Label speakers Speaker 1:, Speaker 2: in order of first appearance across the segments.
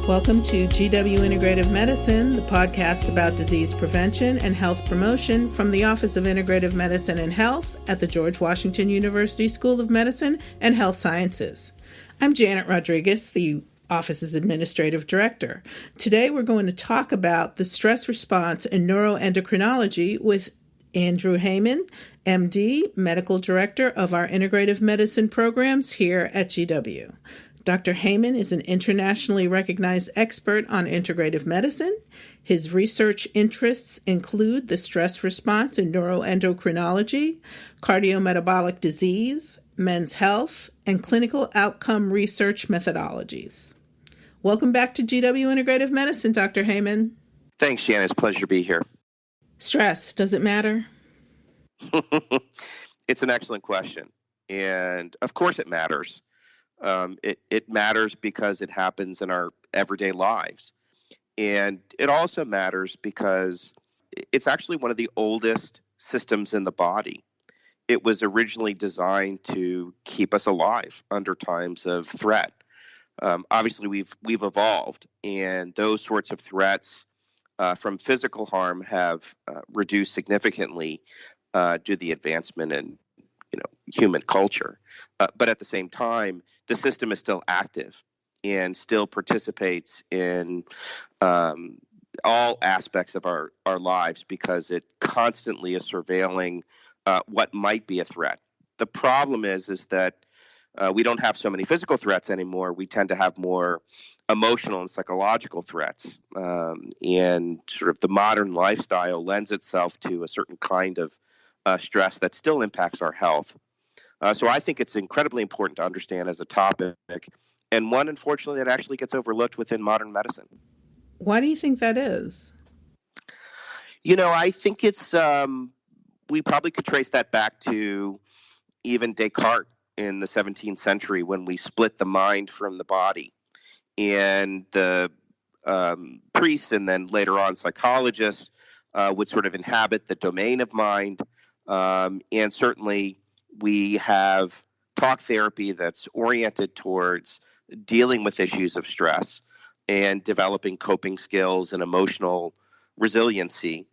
Speaker 1: Welcome to GW Integrative Medicine, the podcast about disease prevention and health promotion from the Office of Integrative Medicine and Health at the George Washington University School of Medicine and Health Sciences. I'm Janet Rodriguez, the office's administrative director. Today we're going to talk about the stress response in neuroendocrinology with Andrew Heyman, MD, medical director of our Integrative Medicine Programs here at GW. Dr. Heyman is an internationally recognized expert on integrative medicine. His research interests include the stress response in neuroendocrinology, cardiometabolic disease, men's health, and clinical outcome research methodologies. Welcome back to GW Integrative Medicine, Dr. Heyman.
Speaker 2: Thanks, Janet. It's a pleasure to be here.
Speaker 1: Stress, does it matter?
Speaker 2: It's an excellent question. And of course it matters. It matters because it happens in our everyday lives. And it also matters because it's actually one of the oldest systems in the body. It was originally designed to keep us alive under times of threat. Obviously, we've evolved, and those sorts of threats from physical harm have reduced significantly due to the advancement in human culture. But at the same time, the system is still active and still participates in all aspects of our lives because it constantly is surveilling what might be a threat. The problem is that we don't have so many physical threats anymore. We tend to have more emotional and psychological threats. And sort of the modern lifestyle lends itself to a certain kind of stress that still impacts our health. So I think it's incredibly important to understand as a topic, and one, unfortunately, that actually gets overlooked within modern medicine.
Speaker 1: Why do you think that is?
Speaker 2: I think it's, we probably could trace that back to even Descartes in the 17th century when we split the mind from the body. And the priests and then later on psychologists would sort of inhabit the domain of mind. And certainly we have talk therapy that's oriented towards dealing with issues of stress and developing coping skills and emotional resiliency.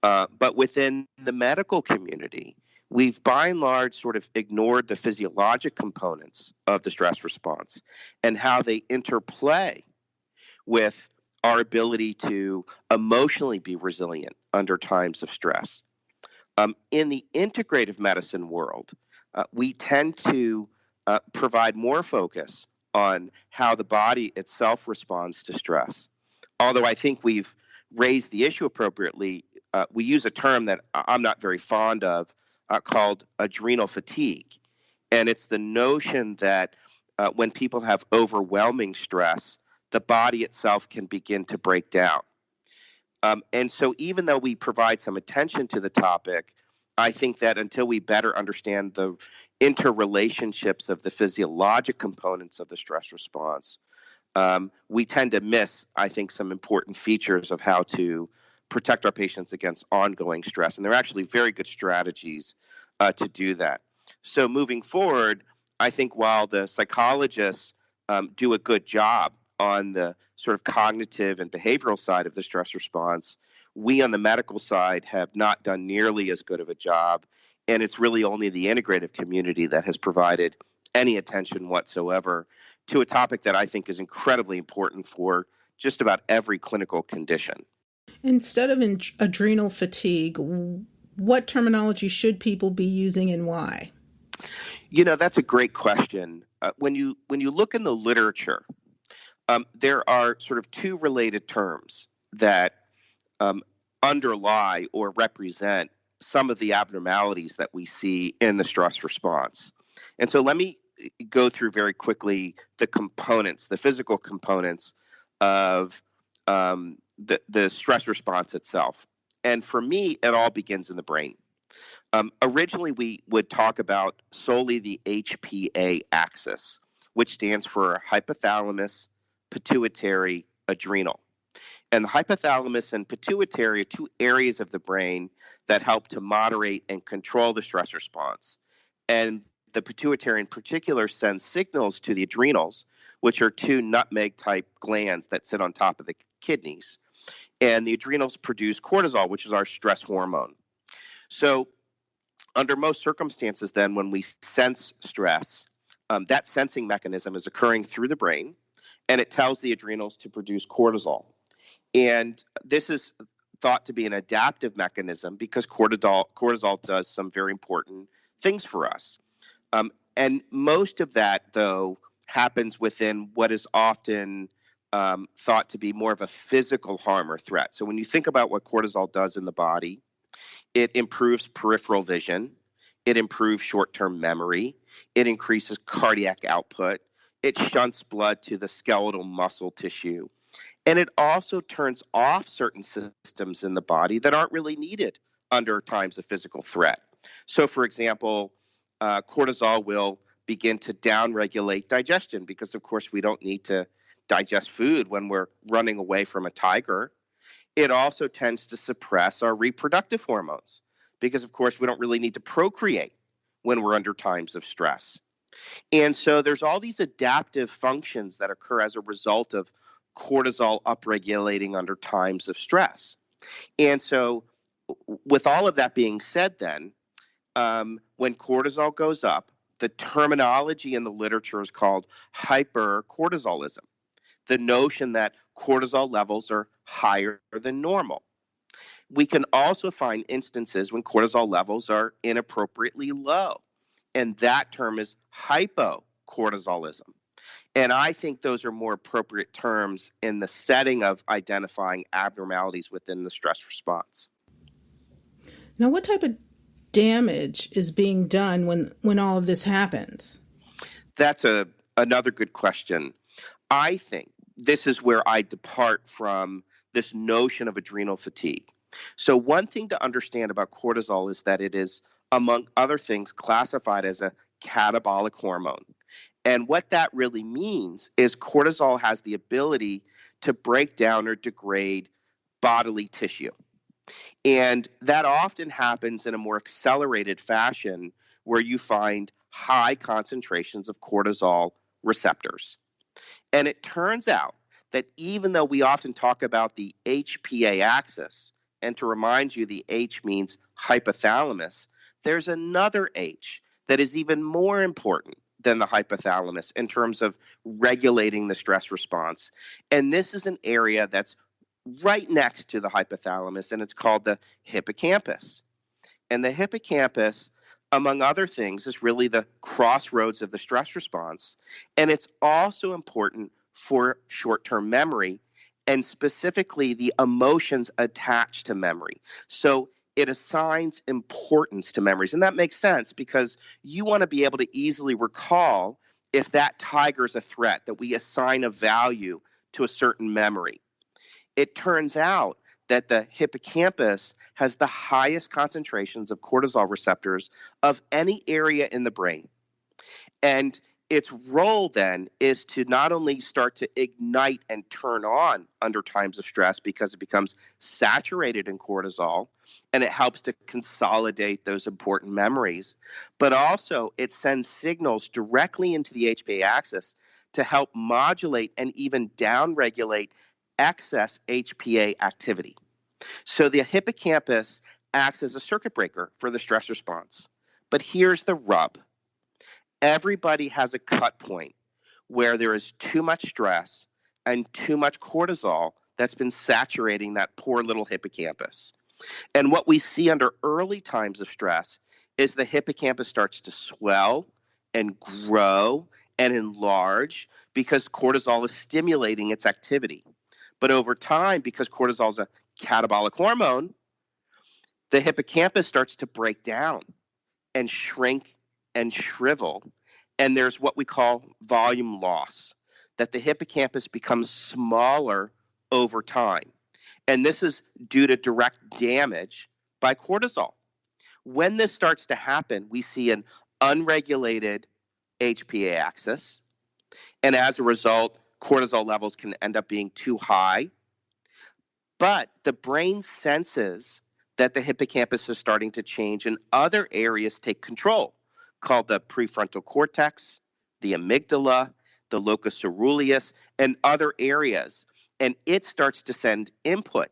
Speaker 2: But within the medical community, we've by and large sort of ignored the physiologic components of the stress response and how they interplay with our ability to emotionally be resilient under times of stress. In the integrative medicine world, we tend to provide more focus on how the body itself responds to stress. Although I think we've raised the issue appropriately, we use a term that I'm not very fond of called adrenal fatigue. And it's the notion that when people have overwhelming stress, the body itself can begin to break down. And so even though we provide some attention to the topic, I think that until we better understand the interrelationships of the physiologic components of the stress response, we tend to miss, I think, some important features of how to protect our patients against ongoing stress. And there are actually very good strategies to do that. So moving forward, I think while the psychologists do a good job on the sort of cognitive and behavioral side of the stress response, we on the medical side have not done nearly as good of a job. And it's really only the integrative community that has provided any attention whatsoever to a topic that I think is incredibly important for just about every clinical condition.
Speaker 1: Instead of adrenal fatigue, what terminology should people be using and why?
Speaker 2: That's a great question. When you look in the literature, there are sort of two related terms that underlie or represent some of the abnormalities that we see in the stress response. And so let me go through very quickly the components, the physical components of the stress response itself. And for me, it all begins in the brain. Originally, we would talk about solely the HPA axis, which stands for hypothalamus, pituitary, adrenal. And the hypothalamus and pituitary are two areas of the brain that help to moderate and control the stress response. And the pituitary in particular sends signals to the adrenals, which are two nutmeg-type glands that sit on top of the kidneys. And the adrenals produce cortisol, which is our stress hormone. So under most circumstances, then, when we sense stress, that sensing mechanism is occurring through the brain, and it tells the adrenals to produce cortisol. And this is thought to be an adaptive mechanism because cortisol does some very important things for us. And most of that, though, happens within what is often thought to be more of a physical harm or threat. So when you think about what cortisol does in the body, it improves peripheral vision, it improves short-term memory, it increases cardiac output, it shunts blood to the skeletal muscle tissue, and it also turns off certain systems in the body that aren't really needed under times of physical threat. So, for example, cortisol will begin to downregulate digestion because, of course, we don't need to digest food when we're running away from a tiger. It also tends to suppress our reproductive hormones because, of course, we don't really need to procreate when we're under times of stress. And so there's all these adaptive functions that occur as a result of cortisol upregulating under times of stress. And so with all of that being said then, when cortisol goes up, the terminology in the literature is called hypercortisolism, the notion that cortisol levels are higher than normal. We can also find instances when cortisol levels are inappropriately low, and that term is hypocortisolism. And I think those are more appropriate terms in the setting of identifying abnormalities within the stress response.
Speaker 1: Now, what type of damage is being done when all of this happens?
Speaker 2: That's another good question. I think this is where I depart from this notion of adrenal fatigue. So one thing to understand about cortisol is that it is, among other things, classified as a catabolic hormone. And what that really means is cortisol has the ability to break down or degrade bodily tissue. And that often happens in a more accelerated fashion where you find high concentrations of cortisol receptors. And it turns out that even though we often talk about the HPA axis, and to remind you, the H means hypothalamus, there's another H that is even more important than the hypothalamus in terms of regulating the stress response. And this is an area that's right next to the hypothalamus, and it's called the hippocampus. And the hippocampus, among other things, is really the crossroads of the stress response. And it's also important for short-term memory, and specifically the emotions attached to memory. So it assigns importance to memories. And that makes sense because you want to be able to easily recall if that tiger is a threat, that we assign a value to a certain memory. It turns out that the hippocampus has the highest concentrations of cortisol receptors of any area in the brain. And its role then is to not only start to ignite and turn on under times of stress because it becomes saturated in cortisol and it helps to consolidate those important memories, but also it sends signals directly into the HPA axis to help modulate and even downregulate excess HPA activity. So the hippocampus acts as a circuit breaker for the stress response. But here's the rub. Everybody has a cut point where there is too much stress and too much cortisol that's been saturating that poor little hippocampus. And what we see under early times of stress is the hippocampus starts to swell and grow and enlarge because cortisol is stimulating its activity. But over time, because cortisol is a catabolic hormone, the hippocampus starts to break down and shrink and shrivel, and there's what we call volume loss, that the hippocampus becomes smaller over time. And this is due to direct damage by cortisol. When this starts to happen, we see an unregulated HPA axis, and as a result, cortisol levels can end up being too high. But the brain senses that the hippocampus is starting to change and other areas take control, called the prefrontal cortex, the amygdala, the locus coeruleus, and other areas. And it starts to send input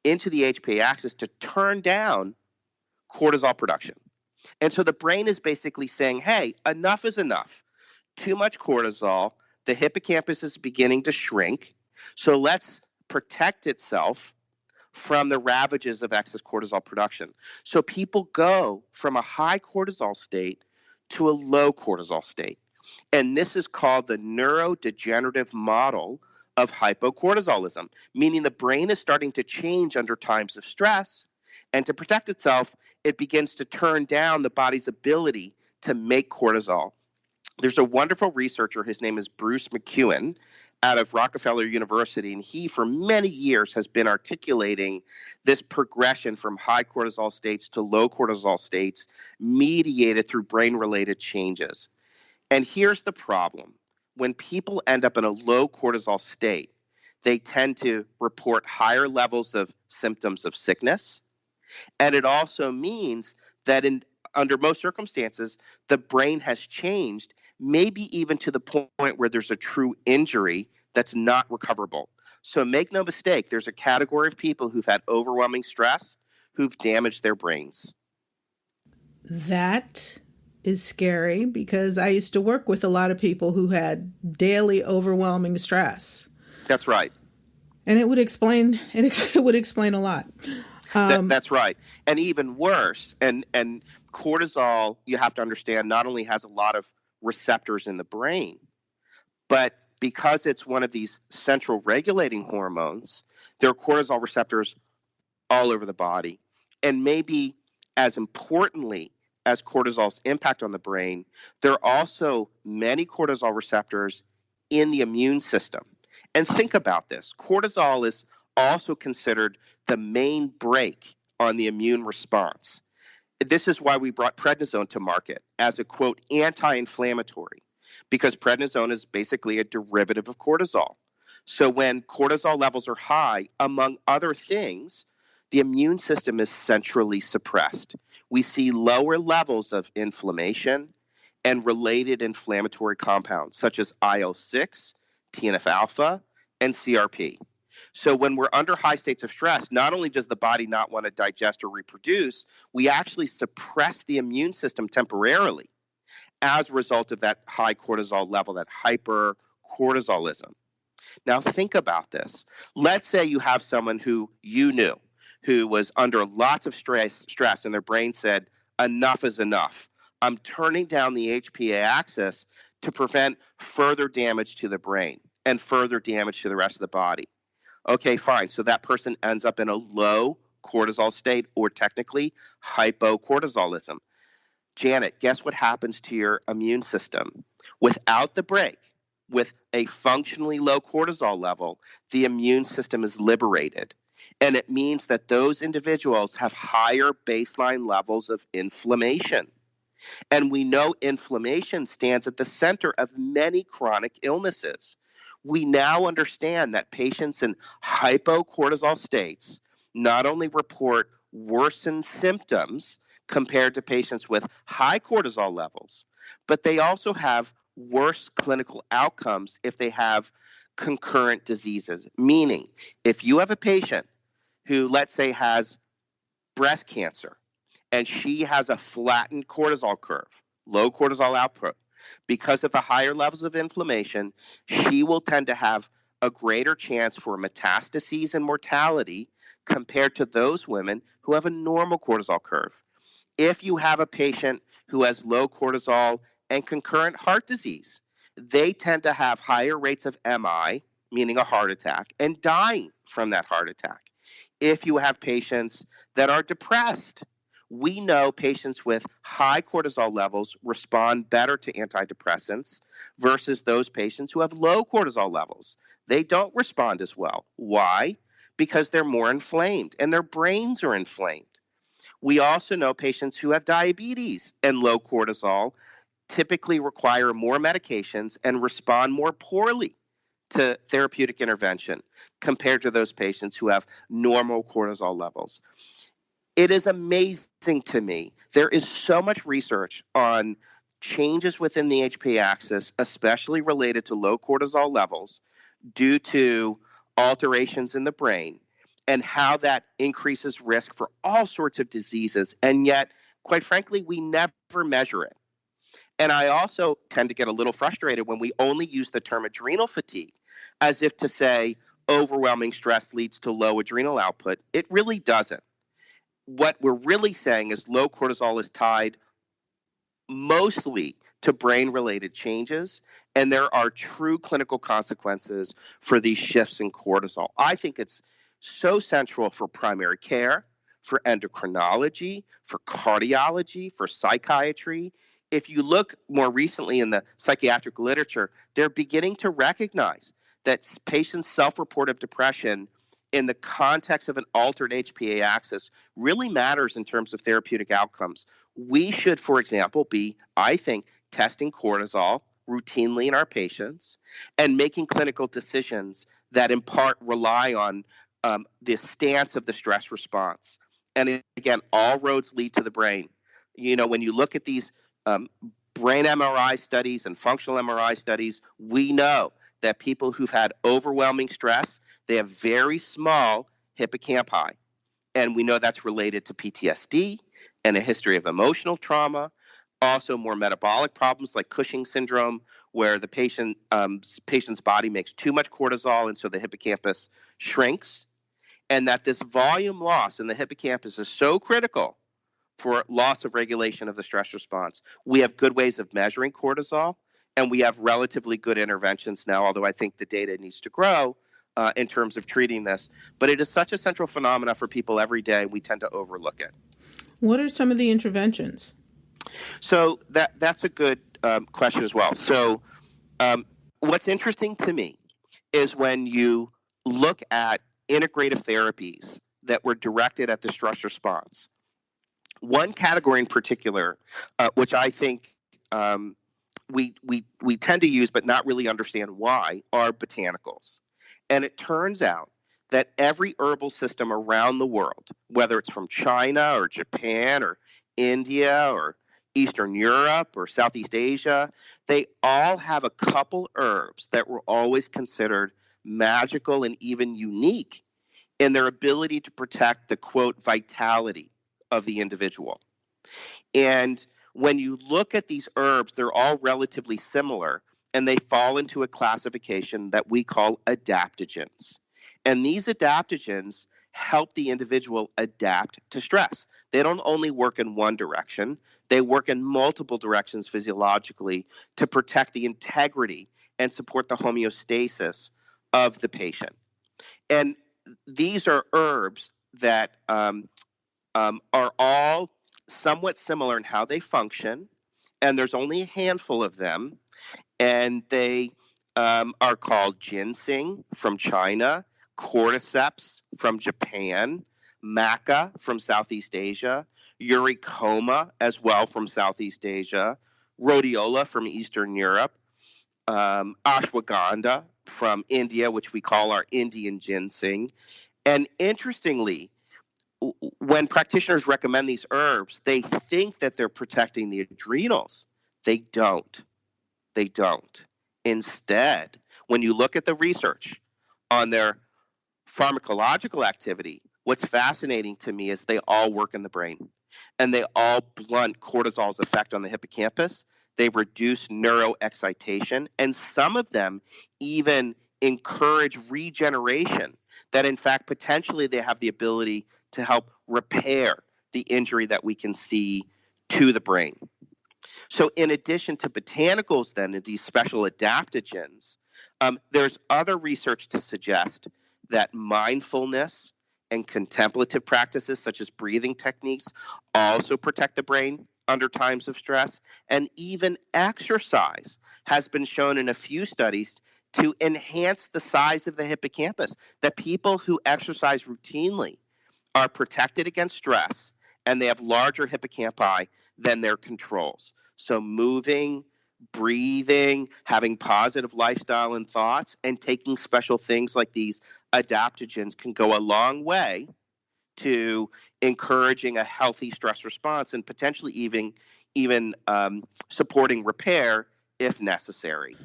Speaker 2: into the HPA axis to turn down cortisol production. And so the brain is basically saying, hey, enough is enough. Too much cortisol. The hippocampus is beginning to shrink. So let's protect itself from the ravages of excess cortisol production. So people go from a high cortisol state to a low cortisol state. And this is called the neurodegenerative model of hypocortisolism, meaning the brain is starting to change under times of stress. And to protect itself, it begins to turn down the body's ability to make cortisol. There's a wonderful researcher, his name is Bruce McEwen, out of Rockefeller University, and he, for many years, has been articulating this progression from high cortisol states to low cortisol states mediated through brain-related changes. And here's the problem. When people end up in a low cortisol state, they tend to report higher levels of symptoms of sickness. And it also means that under most circumstances, the brain has changed, maybe even to the point where there's a true injury that's not recoverable. So make no mistake, there's a category of people who've had overwhelming stress who've damaged their brains.
Speaker 1: That is scary because I used to work with a lot of people who had daily overwhelming stress.
Speaker 2: That's right.
Speaker 1: And it would explain a lot.
Speaker 2: That's right. And even worse, and cortisol, you have to understand, not only has a lot of receptors in the brain, but because it's one of these central regulating hormones, there are cortisol receptors all over the body. And maybe as importantly as cortisol's impact on the brain, there are also many cortisol receptors in the immune system. And think about this. Cortisol is also considered the main brake on the immune response. This is why we brought prednisone to market as a, quote, anti-inflammatory, because prednisone is basically a derivative of cortisol. So when cortisol levels are high, among other things, the immune system is centrally suppressed. We see lower levels of inflammation and related inflammatory compounds such as IL-6, TNF-alpha, and CRP. So when we're under high states of stress, not only does the body not want to digest or reproduce, we actually suppress the immune system temporarily as a result of that high cortisol level, that hypercortisolism. Now think about this. Let's say you have someone who you knew, who was under lots of stress, and their brain said, enough is enough. I'm turning down the HPA axis to prevent further damage to the brain and further damage to the rest of the body. Okay, fine. So that person ends up in a low cortisol state, or technically hypocortisolism. Janet, guess what happens to your immune system? Without the brake, with a functionally low cortisol level, the immune system is liberated. And it means that those individuals have higher baseline levels of inflammation. And we know inflammation stands at the center of many chronic illnesses. We now understand that patients in hypocortisol states not only report worsened symptoms compared to patients with high cortisol levels, but they also have worse clinical outcomes if they have concurrent diseases. Meaning, if you have a patient who, let's say, has breast cancer and she has a flattened cortisol curve, low cortisol output, because of the higher levels of inflammation, she will tend to have a greater chance for metastases and mortality compared to those women who have a normal cortisol curve. If you have a patient who has low cortisol and concurrent heart disease, they tend to have higher rates of MI, meaning a heart attack, and dying from that heart attack. If you have patients that are depressed, we know patients with high cortisol levels respond better to antidepressants versus those patients who have low cortisol levels. They don't respond as well. Why? Because they're more inflamed and their brains are inflamed. We also know patients who have diabetes and low cortisol typically require more medications and respond more poorly to therapeutic intervention compared to those patients who have normal cortisol levels. It is amazing to me. There is so much research on changes within the HPA axis, especially related to low cortisol levels due to alterations in the brain, and how that increases risk for all sorts of diseases. And yet, quite frankly, we never measure it. And I also tend to get a little frustrated when we only use the term adrenal fatigue as if to say overwhelming stress leads to low adrenal output. It really doesn't. What we're really saying is low cortisol is tied mostly to brain-related changes, and there are true clinical consequences for these shifts in cortisol. I think it's so central for primary care, for endocrinology, for cardiology, for psychiatry. If you look more recently in the psychiatric literature, they're beginning to recognize that patients' self-reported depression in the context of an altered HPA axis really matters in terms of therapeutic outcomes. We should, for example, be, I think, testing cortisol routinely in our patients and making clinical decisions that in part rely on the stance of the stress response. And again, all roads lead to the brain. You know, when you look at these brain MRI studies and functional MRI studies, we know that people who've had overwhelming stress, they have very small hippocampi. And we know that's related to PTSD and a history of emotional trauma, also more metabolic problems like Cushing syndrome, where the patient's body makes too much cortisol, and so the hippocampus shrinks. And that this volume loss in the hippocampus is so critical for loss of regulation of the stress response. We have good ways of measuring cortisol, and we have relatively good interventions now, although I think the data needs to grow in terms of treating this. But it is such a central phenomena for people every day, we tend to overlook it.
Speaker 1: What are some of the interventions?
Speaker 2: So that's a good question as well. So what's interesting to me is when you look at integrative therapies that were directed at the stress response. One category in particular, which I think we tend to use but not really understand why, are botanicals. And it turns out that every herbal system around the world, whether it's from China or Japan or India or Eastern Europe or Southeast Asia, they all have a couple herbs that were always considered magical and even unique in their ability to protect the, quote, vitality of the individual. And when you look at these herbs, they're all relatively similar, and they fall into a classification that we call adaptogens. And these adaptogens help the individual adapt to stress. They don't only work in one direction, they work in multiple directions physiologically to protect the integrity and support the homeostasis of the patient. And these are herbs that are all somewhat similar in how they function, and there's only a handful of them, and they are called ginseng from China, cordyceps from Japan, maca from Southeast Asia, uricoma as well from Southeast Asia, rhodiola from Eastern Europe, ashwagandha from India, which we call our Indian ginseng. And interestingly, when practitioners recommend these herbs, they think that they're protecting the adrenals. They don't. They don't. Instead, when you look at the research on their pharmacological activity, what's fascinating to me is they all work in the brain, and they all blunt cortisol's effect on the hippocampus. They reduce neuroexcitation, and some of them even encourage regeneration, that in fact potentially they have the ability to help repair the injury that we can see to the brain. So in addition to botanicals then, and these special adaptogens, there's other research to suggest that mindfulness and contemplative practices such as breathing techniques also protect the brain under times of stress. And even exercise has been shown in a few studies to enhance the size of the hippocampus, that people who exercise routinely are protected against stress, and they have larger hippocampi than their controls. So moving, breathing, having positive lifestyle and thoughts, and taking special things like these adaptogens can go a long way to encouraging a healthy stress response, and potentially even supporting repair if necessary.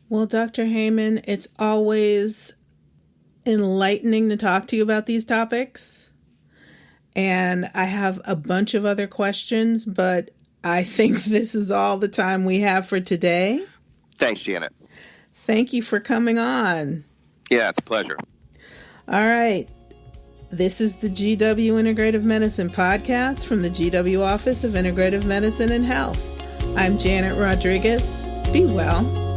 Speaker 1: Well, Dr. Heyman, it's always enlightening to talk to you about these topics. And I have a bunch of other questions, but I think this is all the time we have for today.
Speaker 2: Thanks, Janet.
Speaker 1: Thank you for coming on.
Speaker 2: Yeah, it's a pleasure.
Speaker 1: All right. This is the GW Integrative Medicine Podcast from the GW Office of Integrative Medicine and Health. I'm Janet Rodriguez. Be well.